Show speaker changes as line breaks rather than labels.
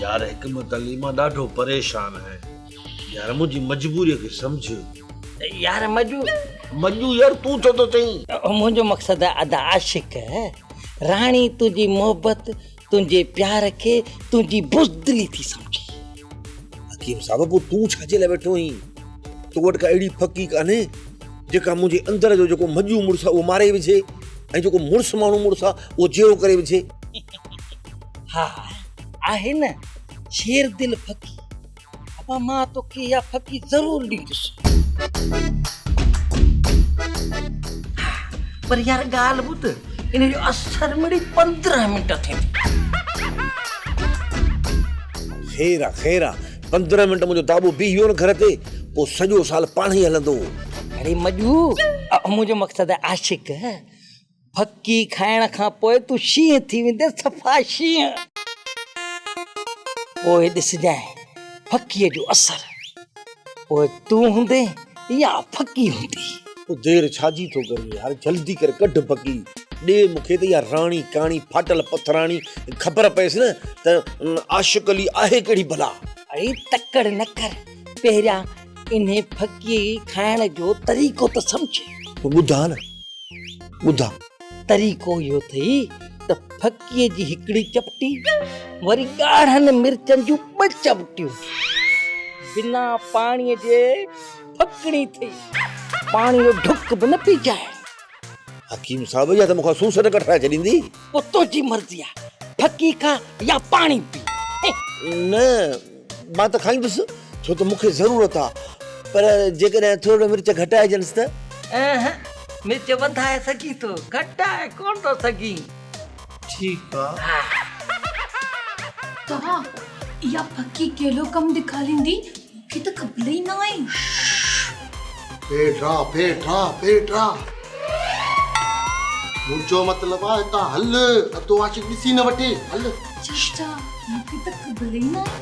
यार हिकमत अली मां ॾाढो परेशान है यार, मुझी मजबूरी के समझ
यार
मजू यार तू छो तो चई।
मुझो मकसद है अदा आशिक है रानी तुझी मोहब्बत तुझे प्यार के तुझी बुज़दिली थी समझी।
हकीम साहब तू छाजे लाइ वेठो ही, तो वट का एड़ी फकी काने जेका मुझे अंदर जो जो मजू मुड़सा वो मारे विझे ऐं जो मुड़स मानू मुड़सा वो जेरो करे विझे।
हाँ आहे न शेर दिल फकी, अब मां तो के या फकी जरूर ॾींदुस। पर यार गाल ॿुध, इन जो असर मिड़ी 15 मिनट थे।
खेरा 15 मिनट मुझो ताबो बी वियो न घर ते, पो सॼो साल पाण ही हलंदो।
अरे मजू मुझो मकसद है आशिक है, फकी खाइण खां पोइ तू शींह थी वेंदे, सफ़ा शींह। पोइ ॾिसजांइ फकीअ जो असर, पोइ तू हूंदे या फकी हूंदी।
तो देर छाजी तो करी यार, जल्दी कर कढ फकी दे मुखे त यार राणी काणी फाटल पथराणी खबर पएस न त आशिक अली आहे केड़ी भला।
अरे तकड़ न कर, पहिरियां इन्हे फकी खाइण जो तरीक़ो त समझ।
ॿुधा न ॿुधा।
तरीक़ो इहो थई त फकीअ जी हिकड़ी चपटी वरी ॻाढ़नि मिर्चनि जूं 2 चपटियूं बिना पाणीअ जे फकणी थई, पाणी जो ढुक बि न पीजाए।
हकीम साहब या त मुखा सूस न कठाए छॾींदी।
पोइ तुंहिंजी मर्ज़ी आहे, फकी खा या पाणी पी।
न मां त खाईंदुसि छो त मूंखे ज़रूरत आहे, पर जेकॾहिं थोरो मिर्च घटाइजनिसि त।
मिर्च वधाए सघी थो, घटाए कोन थो सघी।
ठीकु आहे।
तव्हां इहा फकी केलो कम ॾेखारींदी, मूंखे त ख़बर ई न आहे।
पेट्रा मुंहिंजो मतिलबु आहे हितां हल, अतो आशिक ॾिसी न वठे, हल।
चष्टा मूंखे त ख़बर ई न आहे।